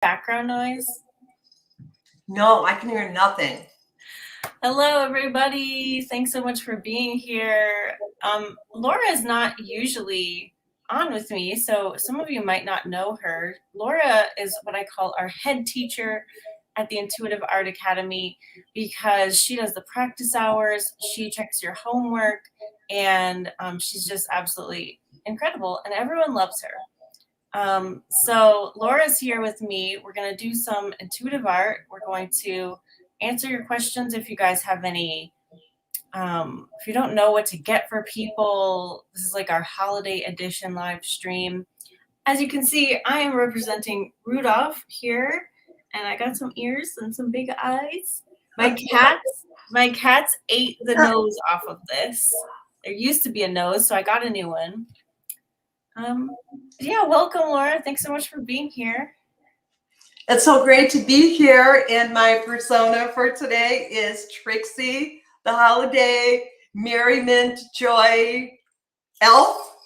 background noise? No, I can hear nothing. Hello, everybody. Thanks so much for being here. Laura is not usually on with me, so some of you might not know her. Laura is what I call our head teacher at the Intuitive Art Academy because she does the practice hours, she checks your homework, and she's just absolutely incredible, and everyone loves her. So Laura's here with me. We're going to do some intuitive art. We're going to answer your questions if you guys have any. If you don't know what to get for people, this is like our holiday edition live stream. As you can see, I am representing Rudolph here, and I got some ears and some big eyes. My cats ate the nose off of this. There used to be a nose, so I got a new one. Yeah, welcome, Laura. Thanks so much for being here. It's so great to be here, and my persona for today is Trixie, the holiday merriment joy elf,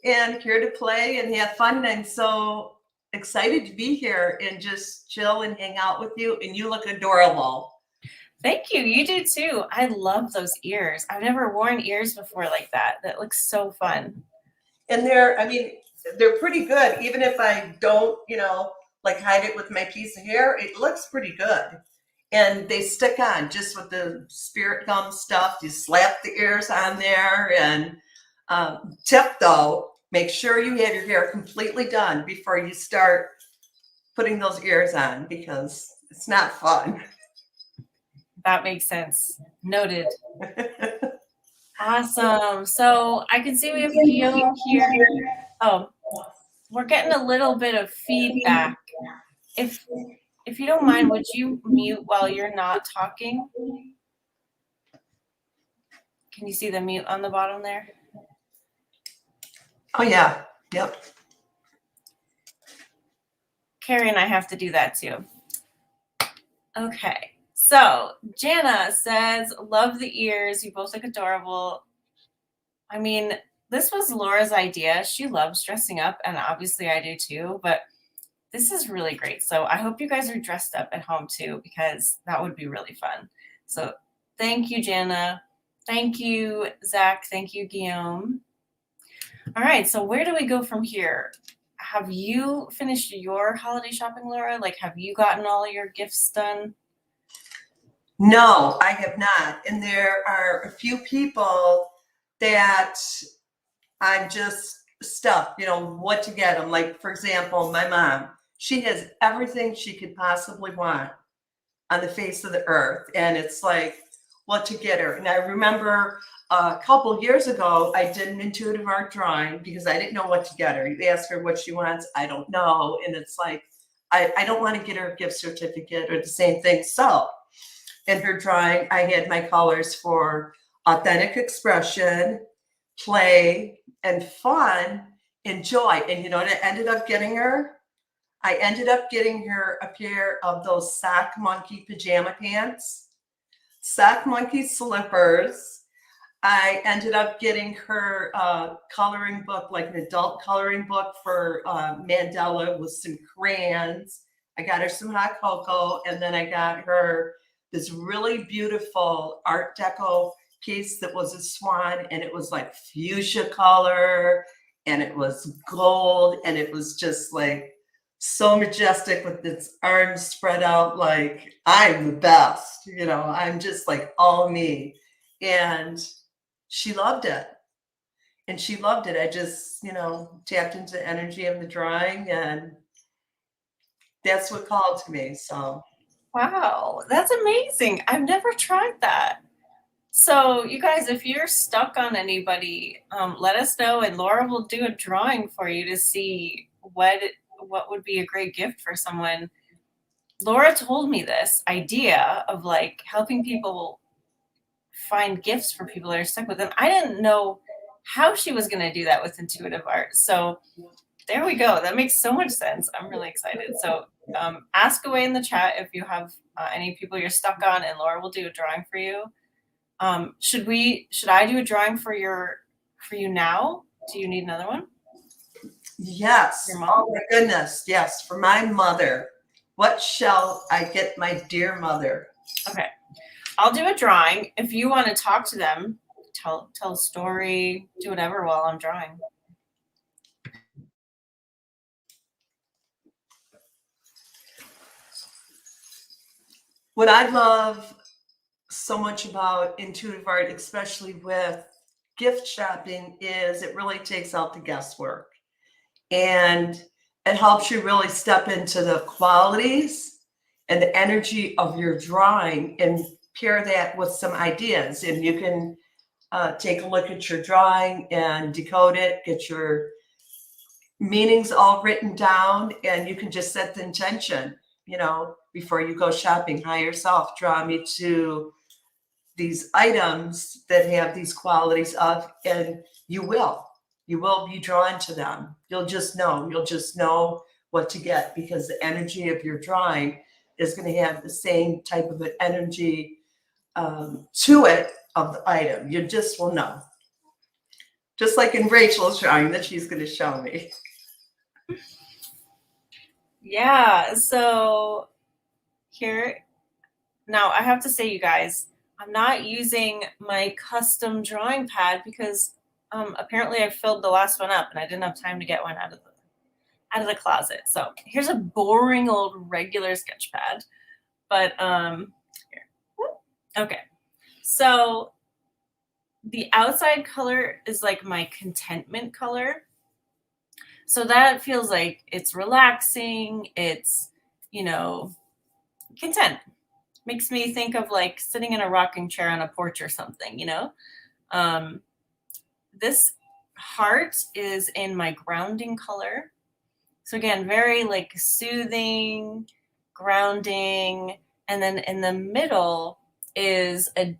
and here to play and have fun. And I'm so excited to be here and just chill and hang out with you, and you look adorable. Thank you. You do too. I love those ears. I've never worn ears before like that. That looks so fun. And they're pretty good. Even if I don't, like hide it with my piece of hair, it looks pretty good. And they stick on just with the spirit gum stuff. You slap the ears on there. And tip though, make sure you have your hair completely done before you start putting those ears on, because it's not fun. That makes sense. Noted. Awesome. So I can see we have Guillaume here. Oh, we're getting a little bit of feedback. If you don't mind, would you mute while you're not talking? Can you see the mute on the bottom there? Oh yeah. Yep. Carrie and I have to do that too. Okay. So Jana says, love the ears. You both look adorable. I mean, this was Laura's idea. She loves dressing up, and obviously I do too, but this is really great. So I hope you guys are dressed up at home too, because that would be really fun. So thank you, Jana. Thank you, Zach. Thank you, Guillaume. All right. So where do we go from here? Have you finished your holiday shopping, Laura? Like, have you gotten all your gifts done? No, I have not. And there are a few people that I'm just stuck, what to get them. Like, for example, my mom, she has everything she could possibly want on the face of the earth. And it's like, what to get her. And I remember a couple years ago, I did an intuitive art drawing because I didn't know what to get her. You ask her what she wants, I don't know. And it's like, I don't want to get her a gift certificate or the same thing. So in her drawing, I had my colors for authentic expression, play, and fun, and joy. And you know what I ended up getting her? I ended up getting her a pair of those sock monkey pajama pants, sock monkey slippers. I ended up getting her a coloring book, like an adult coloring book for Mandela with some crayons. I got her some hot cocoa, and then I got her this really beautiful Art Deco piece that was a swan, and it was like fuchsia color, and it was gold, and it was just like so majestic with its arms spread out like I'm the best, I'm just like all me. And she loved it. And she loved it. I just, tapped into the energy of the drawing, and that's what called to me. So wow, that's amazing. I've never tried that. So you guys, if you're stuck on anybody, let us know, and Laura will do a drawing for you to see what would be a great gift for someone. Laura told me this idea of like helping people find gifts for people that are stuck with them. I didn't know how she was going to do that with intuitive art. So there we go. That makes so much sense. I'm really excited. So ask away in the chat if you have any people you're stuck on, and Laura will do a drawing for you. Should I do a drawing for you now? Do you need another one? Yes. Your mom? Oh my goodness. Yes. For my mother. What shall I get my dear mother? Okay. I'll do a drawing. If you want to talk to them, tell a story, do whatever while I'm drawing. What I love so much about intuitive art, especially with gift shopping, is it really takes out the guesswork. And it helps you really step into the qualities and the energy of your drawing and pair that with some ideas. And you can take a look at your drawing and decode it, get your meanings all written down, and you can just set the intention, before you go shopping. Higher yourself, draw me to these items that have these qualities of, and you will be drawn to them. You'll just know what to get, because the energy of your drawing is going to have the same type of an energy to it of the item. You just will know, just like in Rachel's drawing that she's going to show me. Yeah, so here, now I have to say, you guys, I'm not using my custom drawing pad because apparently I filled the last one up and I didn't have time to get one out of the closet. So here's a boring old regular sketch pad, but here. Okay. So the outside color is like my contentment color. So that feels like it's relaxing. It's, content. Makes me think of like sitting in a rocking chair on a porch or something, This heart is in my grounding color. So again, very like soothing, grounding. And then in the middle is a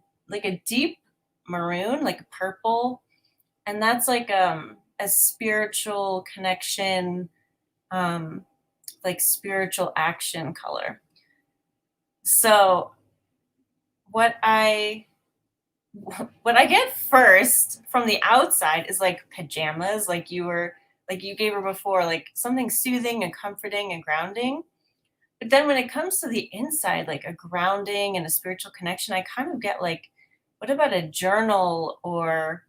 deep maroon, like a purple. And that's like a spiritual connection, like spiritual action color. So what I get first from the outside is like pajamas, like you gave her before, like something soothing and comforting and grounding. But then when it comes to the inside, like a grounding and a spiritual connection, I kind of get like, what about a journal or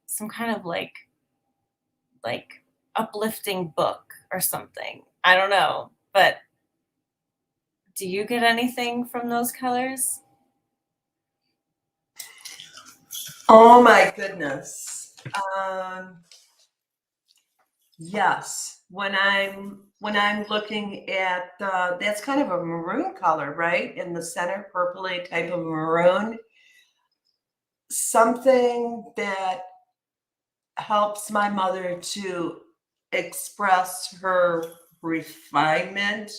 some kind of like uplifting book or something? I don't know, but do you get anything from those colors? Oh my goodness. Yes. When I'm looking at that's kind of a maroon color, right? In the center, purpley type of maroon. Something that helps my mother to express her refinement,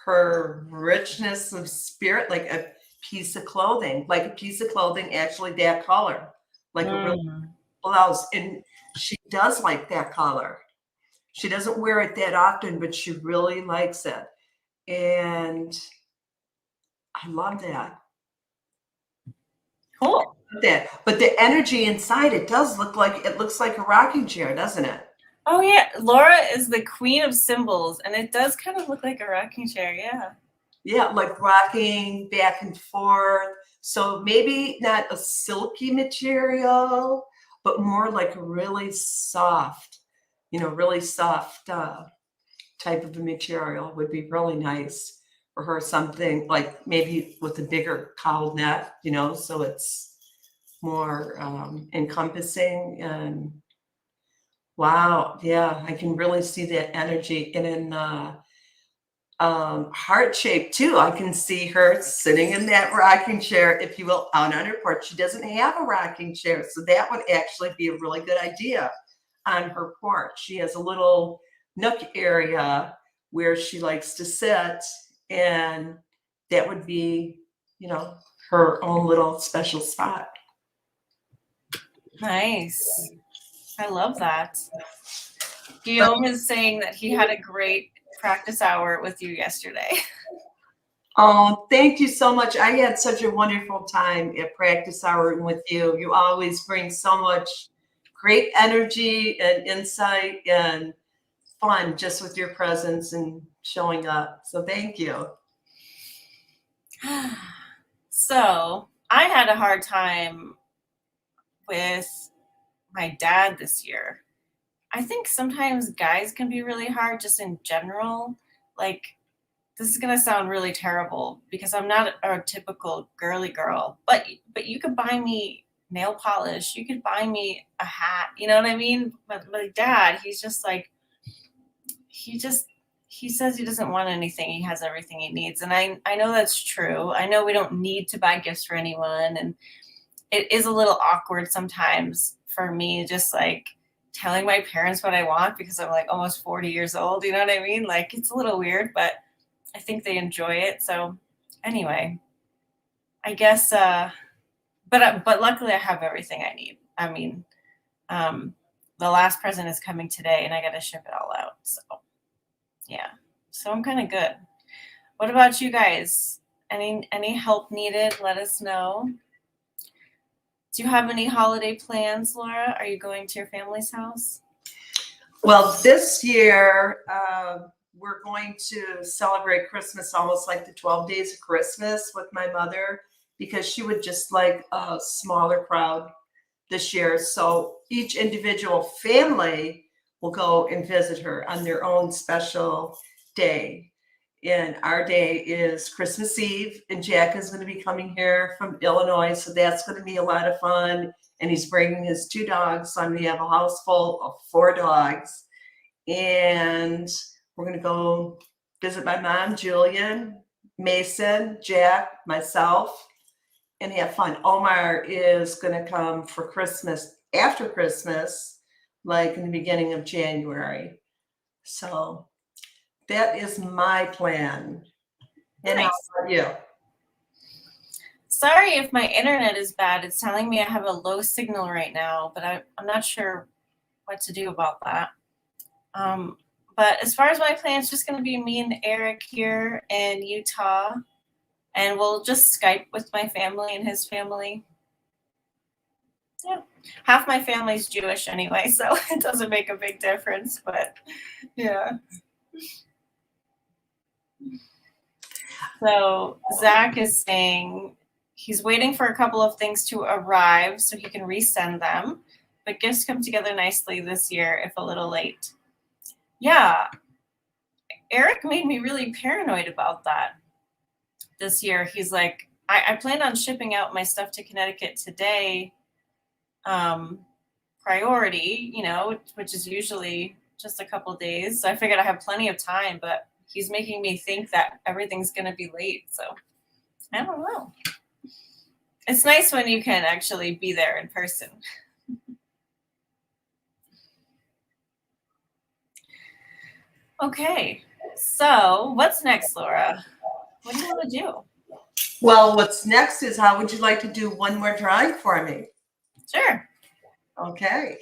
her richness of spirit, like a piece of clothing, actually that color, like a real blouse. And she does like that color. She doesn't wear it that often, but she really likes it. And I love that. Cool. But the energy inside it looks like a rocking chair, doesn't it? Oh yeah, Laura is the queen of symbols, and it does kind of look like a rocking chair. Yeah. Yeah, like rocking back and forth. So maybe not a silky material, but more like a really soft, type of a material would be really nice for her. Something like maybe with a bigger cowl net, so it's more encompassing. And wow, yeah, I can really see that energy. And in heart shape too, I can see her sitting in that rocking chair, if you will, out on her porch. She doesn't have a rocking chair, so that would actually be a really good idea on her porch. She has a little nook area where she likes to sit, and that would be, her own little special spot. Nice. I love that. Guillaume is saying that he had a great practice hour with you yesterday. Oh, thank you so much. I had such a wonderful time at practice hour with you. You always bring so much great energy and insight and fun just with your presence and showing up. So thank you. So I had a hard time with my dad this year. I think sometimes guys can be really hard just in general. Like, this is gonna sound really terrible because I'm not a typical girly girl, but you could buy me nail polish, you could buy me a hat, you know what I mean? But my dad, he's just like, he just he says he doesn't want anything. He has everything he needs. And I know that's true. I know we don't need to buy gifts for anyone. And it is a little awkward sometimes for me, just like telling my parents what I want because I'm like almost 40 years old. You know what I mean? Like, it's a little weird, but I think they enjoy it. So anyway, I guess, but luckily I have everything I need. I mean, the last present is coming today and I got to ship it all out. So yeah, so I'm kind of good. What about you guys? Any help needed? Let us know. Do you have any holiday plans, Laura? Are you going to your family's house? Well, this year, we're going to celebrate Christmas almost like the 12 days of Christmas with my mother because she would just like a smaller crowd this year. So each individual family will go and visit her on their own special day. And our day is Christmas Eve, and Jack is going to be coming here from Illinois. So that's going to be a lot of fun. And he's bringing his 2 dogs. So we have a house full of 4 dogs. And we're going to go visit my mom, Julian, Mason, Jack, myself, and have fun. Omar is going to come for Christmas, after Christmas, like in the beginning of January. So that is my plan. And Nice. how about you? Sorry if my internet is bad. It's telling me I have a low signal right now, but I'm not sure what to do about that. But as far as my plan, it's just going to be me and Eric here in Utah, and we'll just Skype with my family and his family. Yeah, half my family's Jewish anyway, so it doesn't make a big difference, but yeah. So Zach is saying he's waiting for a couple of things to arrive so he can resend them, but gifts come together nicely this year, if a little late. Yeah, Eric made me really paranoid about that this year. He's like, I plan on shipping out my stuff to Connecticut today, priority, you know, which is usually just a couple days. So I figured I have plenty of time, but he's making me think that everything's going to be late. So I don't know. It's nice when you can actually be there in person. Okay, so what's next, Laura? What do you want to do? Well, what's next is, how would you like to do one more drawing for me? Sure. Okay.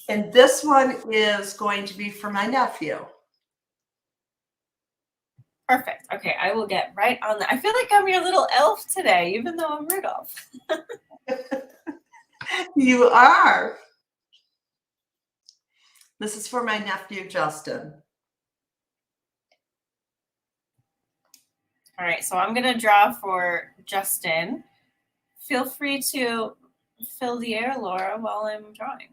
And this one is going to be for my nephew. Perfect. Okay, I will get right on that. I feel like I'm your little elf today, even though I'm Rudolph. You are. This is for my nephew, Justin. All right, so I'm going to draw for Justin. Feel free to fill the air, Laura, while I'm drawing.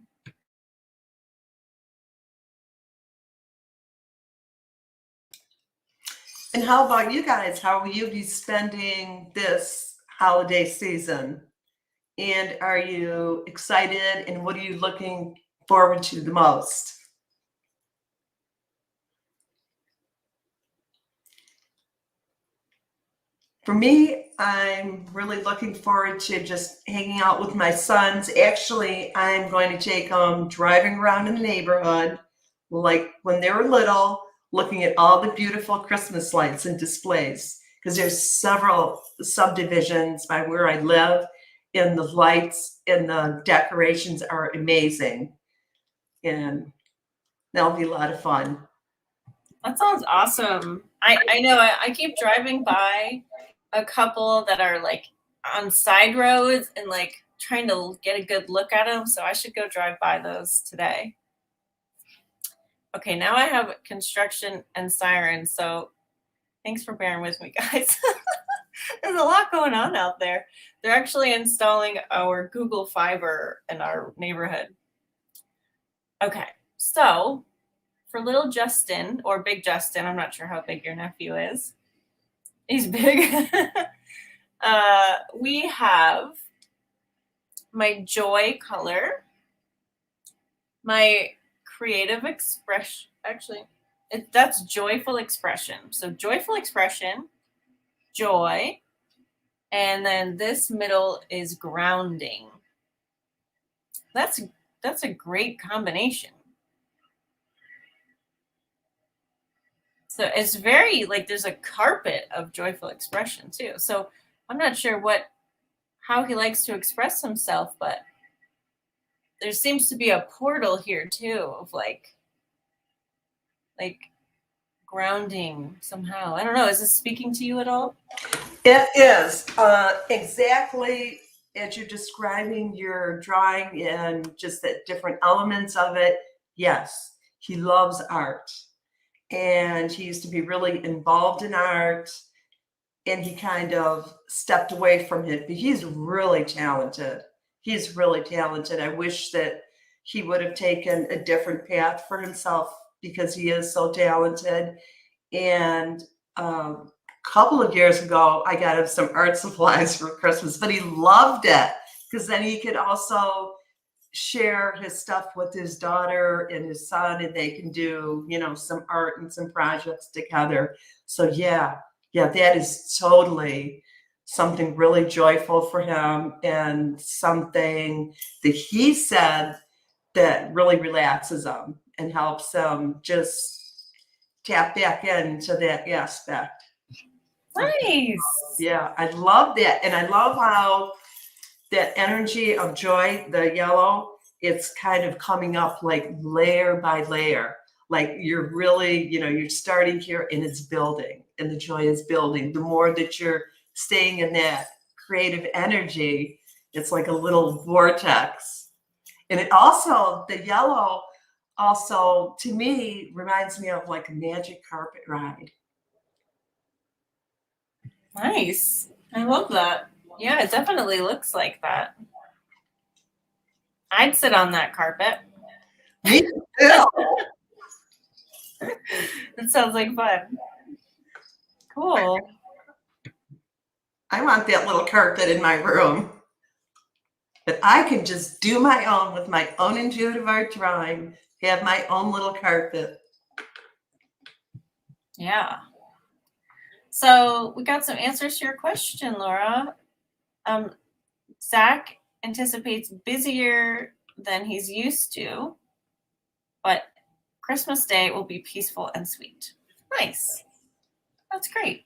And how about you guys? How will you be spending this holiday season? And are you excited? And what are you looking forward to the most? For me, I'm really looking forward to just hanging out with my sons. Actually, I'm going to take them driving around in the neighborhood, like when they were little, looking at all the beautiful Christmas lights and displays, because there's several subdivisions by where I live, and the lights and the decorations are amazing. And that'll be a lot of fun. That sounds awesome. I know I keep driving by a couple that are like on side roads and like trying to get a good look at them. So I should go drive by those today. Okay, now I have construction and sirens, so thanks for bearing with me, guys. There's a lot going on out there. They're actually installing our Google Fiber in our neighborhood. Okay, so for little Justin, or big Justin, I'm not sure how big your nephew is. He's big. We have my joy color, my creative expression. Actually, that's joyful expression. So joyful expression, joy, and then this middle is grounding. That's a great combination. So it's very like there's a carpet of joyful expression too. So I'm not sure how he likes to express himself, but there seems to be a portal here too of like grounding somehow. I don't know. Is this speaking to you at all? It is exactly as you're describing your drawing and just the different elements of it. Yes, he loves art, and he used to be really involved in art, and he kind of stepped away from it. But he's really talented. He's really talented. I wish that he would have taken a different path for himself because he is so talented. And couple of years ago, I got him some art supplies for Christmas, but he loved it because then he could also share his stuff with his daughter and his son, and they can do, some art and some projects together. So yeah, that is totally something really joyful for him, and something that he said that really relaxes him and helps him just tap back into that aspect. Nice. Yeah, I love that. And I love how that energy of joy, the yellow, it's kind of coming up like layer by layer. Like you're really, you're starting here and it's building, and the joy is building. The more that you're staying in that creative energy, it's like a little vortex. And it also, the yellow also, to me, reminds me of like a magic carpet ride. Nice. I love that. Yeah, it definitely looks like that. I'd sit on that carpet. Me too. It sounds like fun. Cool. I want that little carpet in my room. But I can just do my own with my own intuitive art drawing, have my own little carpet. Yeah. So we got some answers to your question, Laura. Zach anticipates busier than he's used to, but Christmas Day will be peaceful and sweet. Nice. That's great.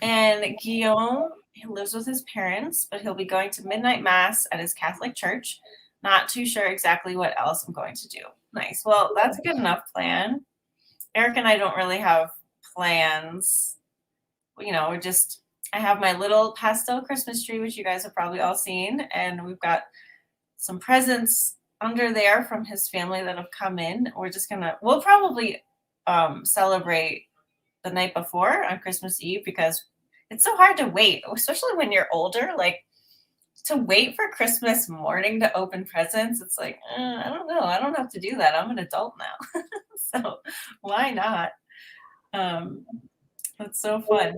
And Guillaume, he lives with his parents, but he'll be going to midnight mass at his Catholic church. Not too sure exactly what else I'm going to do. Nice. Well, that's a good enough plan. Eric and I don't really have plans. I have my little pastel Christmas tree, which you guys have probably all seen. And we've got some presents under there from his family that have come in. We'll probably celebrate the night before on Christmas Eve, because it's so hard to wait, especially when you're older. Like, to wait for Christmas morning to open presents, it's like, I don't know. I don't have to do that. I'm an adult now. So why not? That's so fun.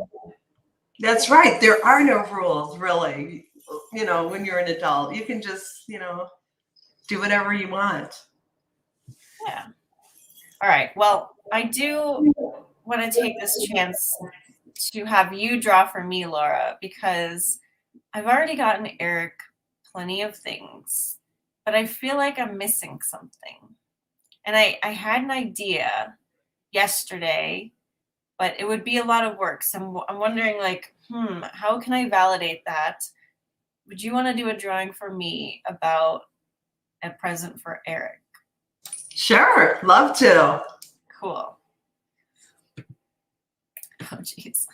That's right. There are no rules, really. When you're an adult, you can just, do whatever you want. Yeah. All right. Well, I do want to take this chance to have you draw for me, Laura, because I've already gotten Eric plenty of things, but I feel like I'm missing something. And I had an idea yesterday, but it would be a lot of work. So I'm wondering, how can I validate that? Would you want to do a drawing for me about a present for Eric? Sure. Love to. Cool. Oh, geez.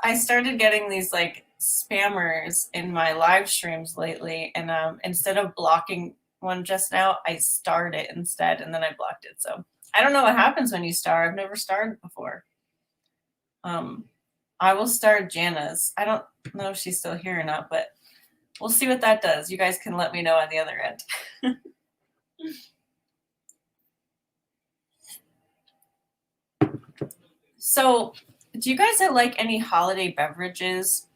I started getting these spammers in my live streams lately, and instead of blocking one just now, I starred it instead, and then I blocked it. So I don't know what happens when you star. I've never starred before. I will star Jana's. I don't know if she's still here or not, but we'll see what that does. You guys can let me know on the other end. So, do you guys like any holiday beverages?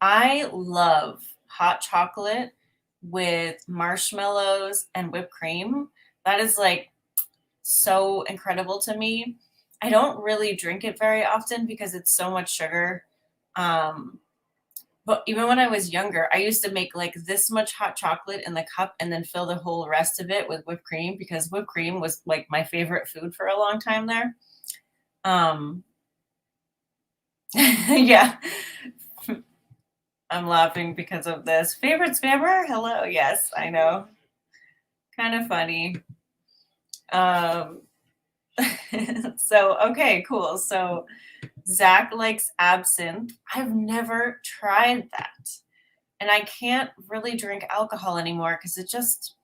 I love hot chocolate with marshmallows and whipped cream. That is like so incredible to me. I don't really drink it very often because it's so much sugar. But even when I was younger, I used to make like this much hot chocolate in the cup and then fill the whole rest of it with whipped cream because whipped cream was like my favorite food for a long time there. Yeah. I'm laughing because of this. Favorite spammer? Hello. Yes, I know. Kind of funny. So, okay, cool. So Zach likes absinthe. I've never tried that. And I can't really drink alcohol anymore because it just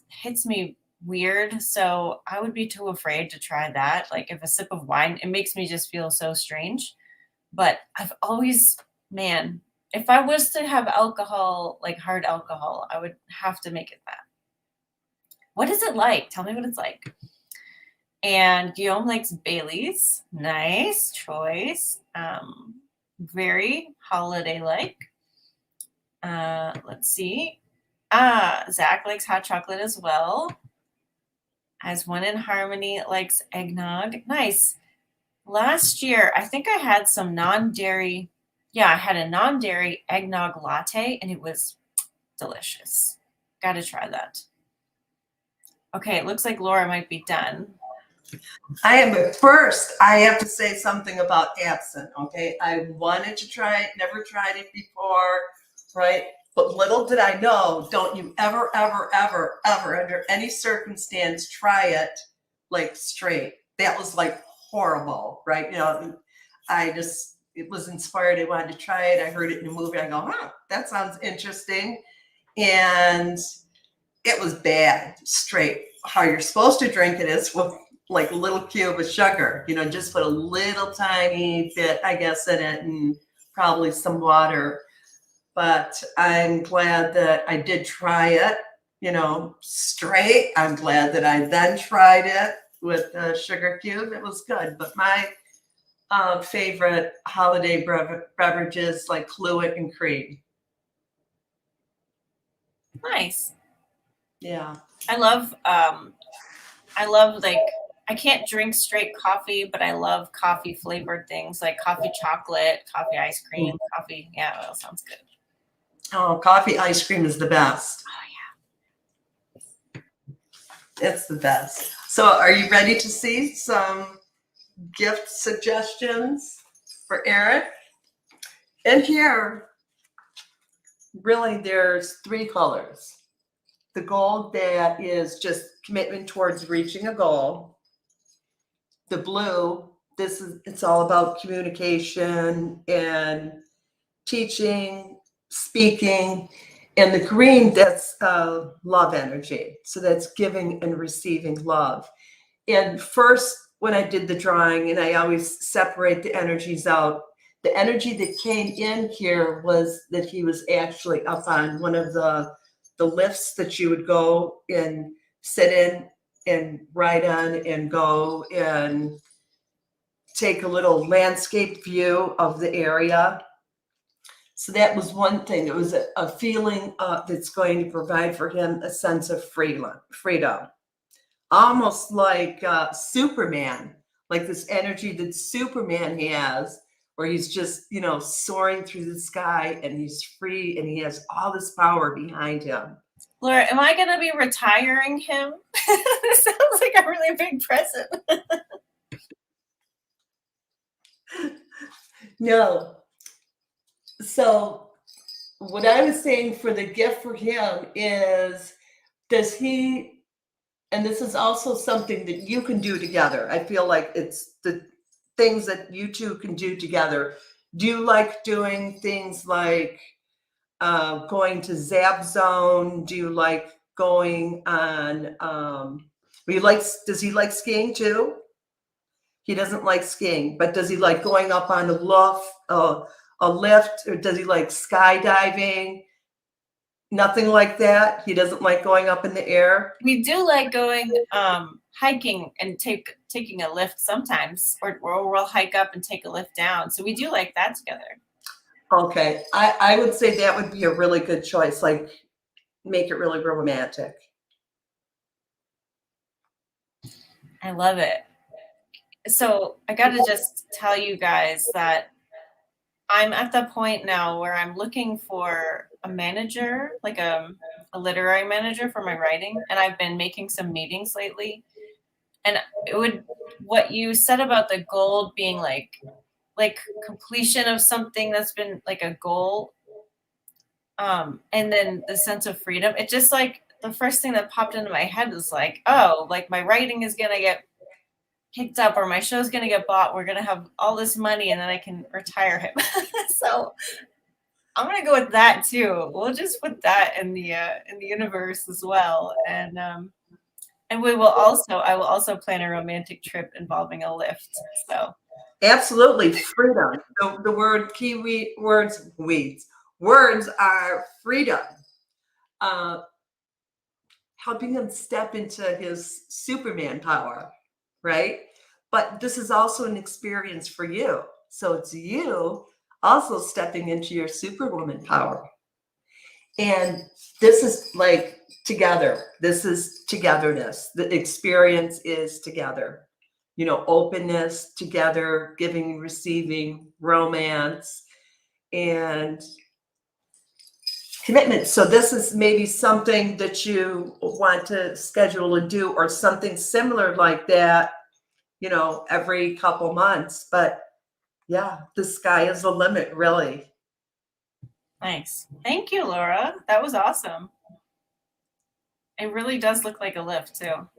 hits me weird. So I would be too afraid to try that. Like if a sip of wine, it makes me just feel so strange. But I've always, man, if I was to have alcohol, like hard alcohol, I would have to make it that. What is it like? Tell me what it's like. And Guillaume likes Bailey's. Nice choice. Very holiday-like. Let's see. Zach likes hot chocolate as well. As One in Harmony likes eggnog. Nice. Last year, I think I had some non-dairy. Yeah, I had a non-dairy eggnog latte, and it was delicious. Got to try that. Okay, it looks like Laura might be done. I am at first. I have to say something about absinthe. Okay, I wanted to try it, never tried it before, right? But little did I know, don't you ever, ever, ever, ever, under any circumstance, try it like straight. That was like horrible, right? You know, it was inspired. I wanted to try it. I heard it in a movie. I go, that sounds interesting. And it was bad, straight. How you're supposed to drink it is with like a little cube of sugar, you know, just put a little tiny bit, I guess, in it and probably some water. But I'm glad that I did try it, you know, straight. I'm glad that I then tried it with the sugar cube. It was good. But my favorite holiday beverages like Fluid and cream. Nice. Yeah. I love like, I can't drink straight coffee, but I love coffee flavored things like coffee chocolate, coffee ice cream, coffee. Yeah, that sounds good. Oh, coffee ice cream is the best. Oh, yeah. It's the best. So are you ready to see some gift suggestions for Eric? In here, really, there's 3 colors. The gold that is just commitment towards reaching a goal. The blue, it's all about communication and teaching, speaking. And the green, that's love energy. So that's giving and receiving love. And first, when I did the drawing, and I always separate the energies out, the energy that came in here was that he was actually up on one of the lifts that you would go and sit in and ride on and go and take a little landscape view of the area. So that was one thing. It was a feeling that's going to provide for him a sense of freedom. Almost like Superman, like this energy that Superman has, where he's just, you know, soaring through the sky and he's free and he has all this power behind him. Laura, am I going to be retiring him? This sounds like a really big present. No. So what I was saying for the gift for him is, does he, and this is also something that you can do together. I feel like it's the things that you two can do together. Do you like doing things like going to Zap Zone? Do you like going on, does he like skiing too? He doesn't like skiing, but does he like going up on a lift, or does he like skydiving? Nothing like that. He doesn't like going up in the air. We do like going hiking and taking a lift sometimes, or we'll hike up and take a lift down. So we do like that together. Okay, I would say that would be a really good choice. Like, make it really romantic. I love it. So I got to just tell you guys that I'm at the point now where I'm looking for a manager, like a literary manager for my writing. And I've been making some meetings lately. And what you said about the goal being like completion of something that's been like a goal. And then the sense of freedom, it just like the first thing that popped into my head was like, oh, like my writing is going to get picked up or my show's going to get bought. We're going to have all this money and then I can retire him. So I'm going to go with that too. We'll just put that in the universe as well. And I will also plan a romantic trip involving a lift. So absolutely, freedom. The word words are freedom. Helping him step into his Superman power, right? But this is also an experience for you. So it's you also stepping into your Superwoman power. And this is like together. This is togetherness. The experience is together. You know, openness, together, giving, receiving, romance, and commitment. So this is maybe something that you want to schedule and do, or something similar like that, you know, every couple months. But yeah, the sky is the limit, really. Nice. Thank you, Laura. That was awesome. It really does look like a lift too.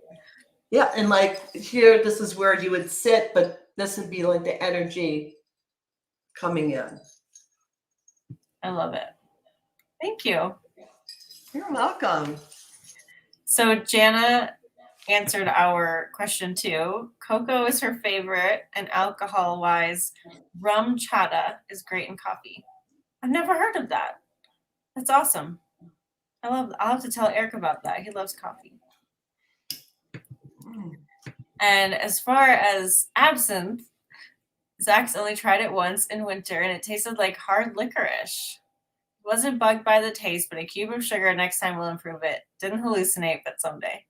Yeah, and like here, this is where you would sit, but this would be like the energy coming in. I love it. Thank you. You're welcome. So Jana answered our question too. Cocoa is her favorite, and alcohol-wise, rum chata is great in coffee. I've never heard of that. That's awesome. I'll have to tell Eric about that. He loves coffee. And as far as absinthe, Zach's only tried it once in winter, and it tasted like hard licorice. Wasn't bugged by the taste, but a cube of sugar next time will improve it. Didn't hallucinate, but someday.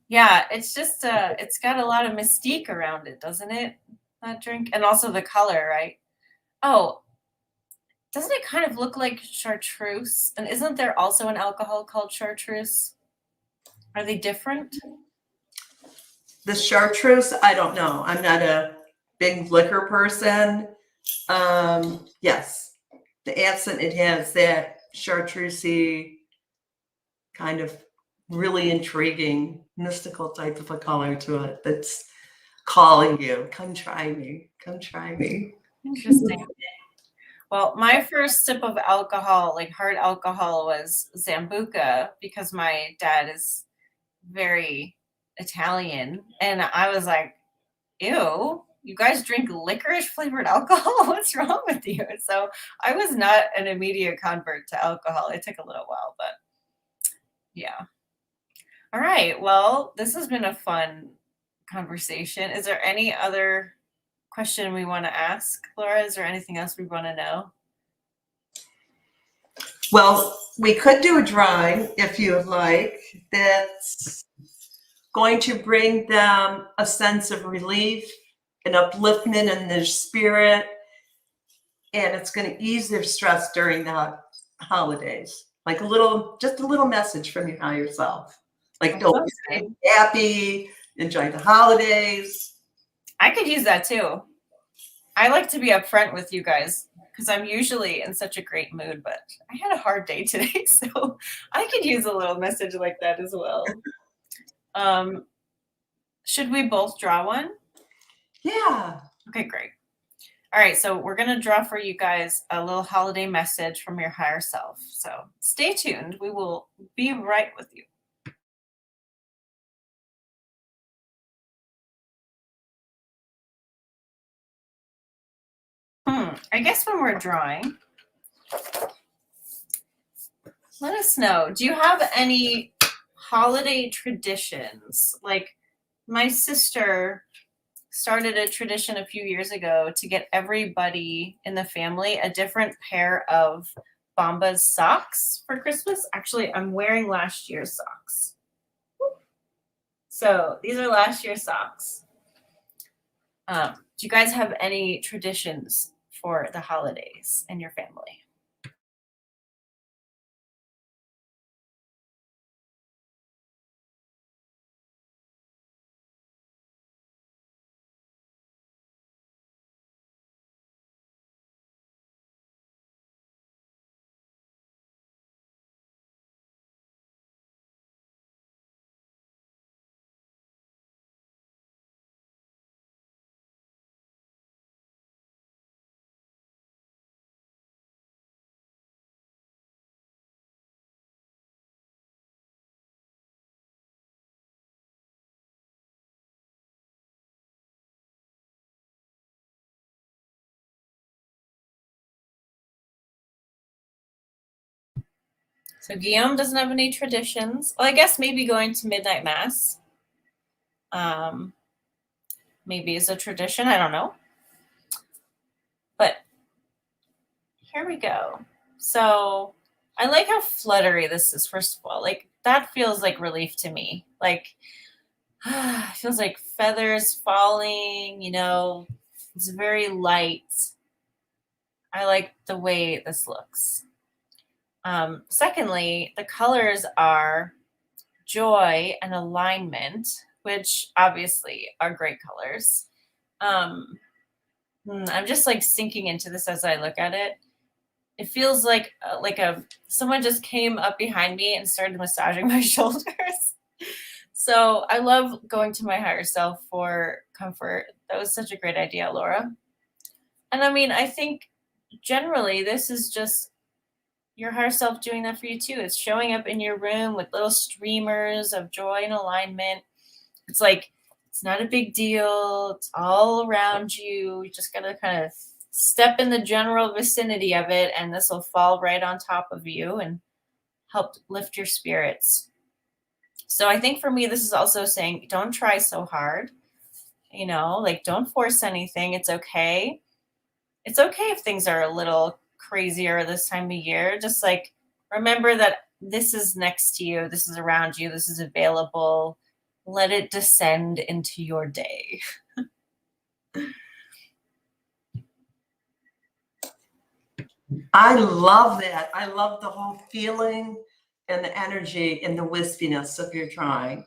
Yeah, it's just it's got a lot of mystique around it, doesn't it? That drink, and also the color, right? Oh, doesn't it kind of look like chartreuse? And isn't there also an alcohol called chartreuse? Are they different? The chartreuse, I don't know. I'm not a big liquor person. Yes, the absinthe, it has that chartreusey kind of really intriguing, mystical type of a color to it that's calling you. Come try me. Come try me. Interesting. Well, my first sip of alcohol, like hard alcohol, was Sambuca because my dad is very Italian. And I was like, ew, you guys drink licorice flavored alcohol? What's wrong with you? So I was not an immediate convert to alcohol. It took a little while, but yeah. All right. Well, this has been a fun conversation. Is there any other question we want to ask, Laura? Is there anything else we want to know? Well, we could do a drawing if you would like. That's going to bring them a sense of relief and upliftment in their spirit. And it's going to ease their stress during the holidays. Like just a little message from your higher self. Like, don't be happy, enjoy the holidays. I could use that too. I like to be upfront with you guys because I'm usually in such a great mood, but I had a hard day today, so I could use a little message like that as well. Should we both draw one? Yeah. Okay, great. All right, so we're going to draw for you guys a little holiday message from your higher self. So stay tuned. We will be right with you. I guess when we're drawing, let us know. Do you have any holiday traditions? Like my sister started a tradition a few years ago to get everybody in the family a different pair of Bombas socks for Christmas. Actually, I'm wearing last year's socks. So these are last year's socks. Do you guys have any traditions for the holidays in your family? So Guillaume doesn't have any traditions. Well, I guess maybe going to midnight mass. Maybe is a tradition. I don't know. But here we go. So I like how fluttery this is, first of all. Like that feels like relief to me. Like it feels like feathers falling, it's very light. I like the way this looks. Secondly, the colors are joy and alignment, which obviously are great colors. I'm just like sinking into this as I look at it. It feels like someone just came up behind me and started massaging my shoulders. So I love going to my higher self for comfort. That was such a great idea, Laura. And I mean, I think generally this is just your higher self doing that for you too. It's showing up in your room with little streamers of joy and alignment. It's like, it's not a big deal. It's all around you. You just got to kind of step in the general vicinity of it, and this will fall right on top of you and help lift your spirits. So I think for me, this is also saying, don't try so hard. Don't force anything. It's okay. It's okay if things are a little crazier this time of year. Just like remember that this is next to you, this is around you, this is available. Let it descend into your day. I love that. I love the whole feeling and the energy and the wispiness of your drawing.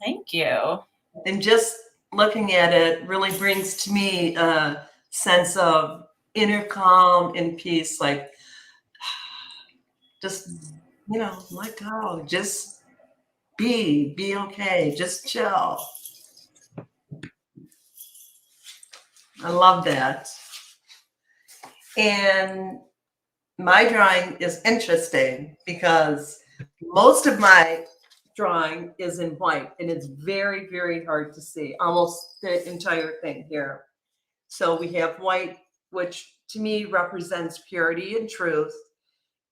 Thank you. And just looking at it really brings to me a sense of inner calm and peace. Like, just, let go. Just be okay. Just chill. I love that. And my drawing is interesting because most of my drawing is in white, and it's very, very hard to see, almost the entire thing here. So we have white, which to me represents purity and truth,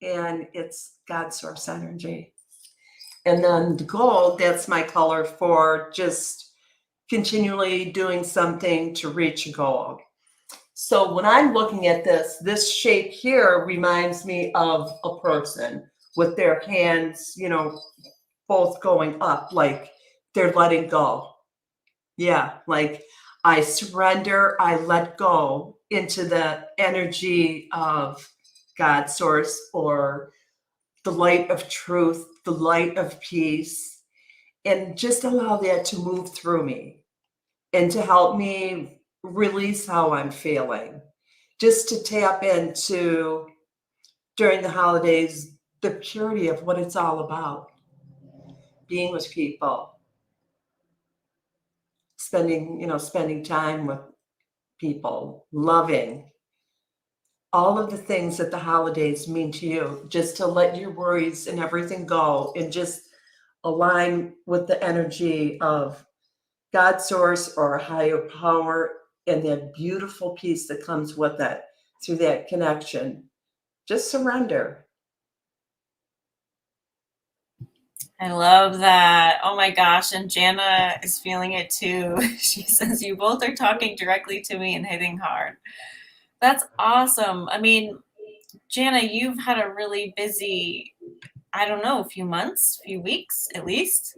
and it's God's source energy. And then the gold, that's my color for just continually doing something to reach a goal. So when I'm looking at this shape here reminds me of a person with their hands, both going up, like they're letting go. Yeah, like I surrender, I let go into the energy of God's source, or the light of truth, the light of peace, and just allow that to move through me and to help me release how I'm feeling. Just to tap into, during the holidays, the purity of what it's all about. Being with people, spending time with people, loving, all of the things that the holidays mean to you, just to let your worries and everything go and just align with the energy of God's source or a higher power and that beautiful peace that comes with it through that connection. Just surrender. I love that. Oh my gosh. And Jana is feeling it too. She says, you both are talking directly to me and hitting hard. That's awesome. I mean, Jana, you've had a really busy, I don't know, a few months, few weeks at least,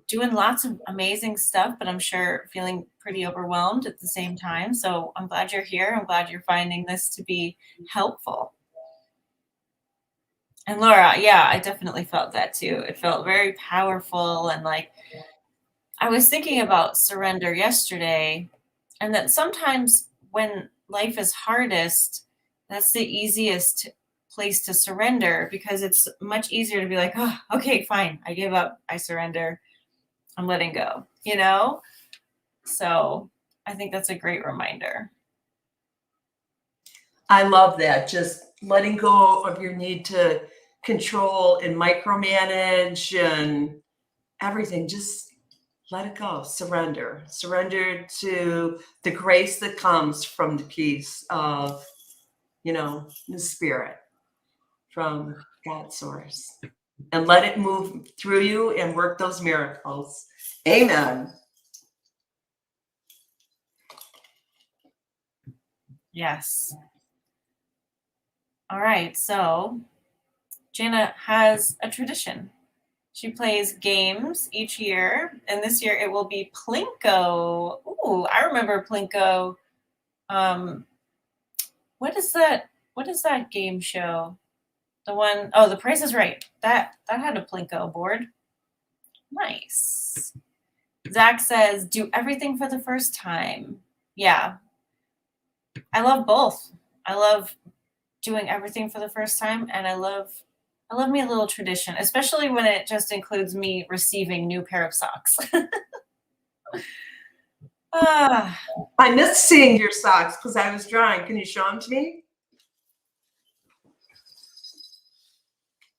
doing lots of amazing stuff, but I'm sure feeling pretty overwhelmed at the same time. So I'm glad you're here. I'm glad you're finding this to be helpful. And Laura, yeah, I definitely felt that too. It felt very powerful. And like, I was thinking about surrender yesterday, and that sometimes when life is hardest, that's the easiest place to surrender, because it's much easier to be like, oh, okay, fine, I give up, I surrender, I'm letting go, you know? So I think that's a great reminder. I love that. Just letting go of your need to control and micromanage and everything. Just let it go. Surrender. Surrender to the grace that comes from the peace of, the spirit from God's source. And let it move through you and work those miracles. Amen. Yes. All right. So Jana has a tradition. She plays games each year, and this year it will be Plinko. Ooh, I remember Plinko. What is that? What is that game show? The one, oh, The Price is Right. That had a Plinko board. Nice. Zach says, do everything for the first time. Yeah. I love both. I love doing everything for the first time, and I love me a little tradition, especially when it just includes me receiving new pair of socks. I missed seeing your socks because I was drawing. Can you show them to me?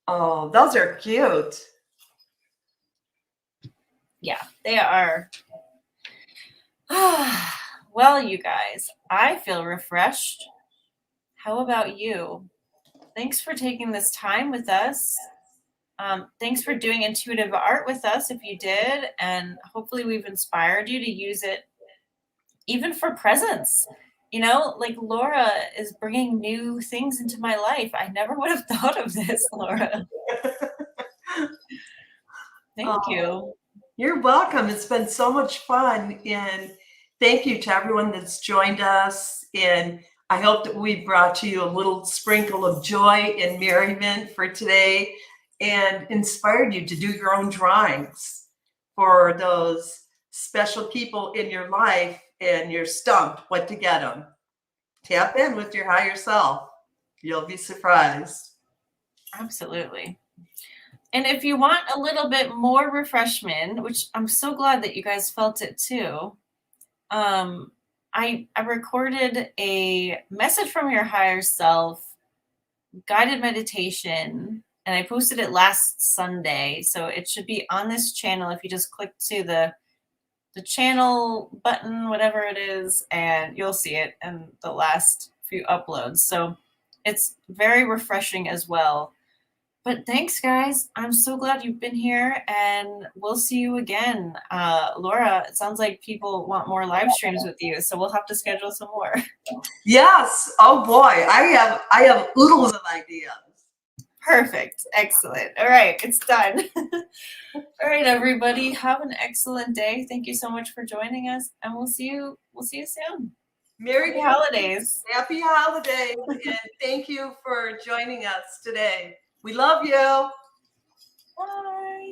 Oh, those are cute. Yeah, they are. Well, you guys, I feel refreshed. How about you? Thanks for taking this time with us. Thanks for doing intuitive art with us if you did, and hopefully we've inspired you to use it even for presents. You know, like Laura is bringing new things into my life. I never would have thought of this, Laura. Thank you. You're welcome. It's been so much fun. And thank you to everyone that's joined us. And I hope that we brought to you a little sprinkle of joy and merriment for today and inspired you to do your own drawings for those special people in your life, and you're stumped what to get them. Tap in with your higher self. You'll be surprised. Absolutely. And if you want a little bit more refreshment, which I'm so glad that you guys felt it too, I recorded a message from your higher self guided meditation, and I posted it last Sunday. So it should be on this channel if you just click to the channel button, whatever it is, and you'll see it in the last few uploads. So it's very refreshing as well. But thanks, guys. I'm so glad you've been here, and we'll see you again. Laura, it sounds like people want more live streams with you, so we'll have to schedule some more. Yes. Oh boy, I have oodles of ideas. Perfect. Excellent. All right, it's done. All right, everybody, have an excellent day. Thank you so much for joining us, and we'll see you soon. Merry holidays. Happy holidays, and thank you for joining us today. We love you. Bye.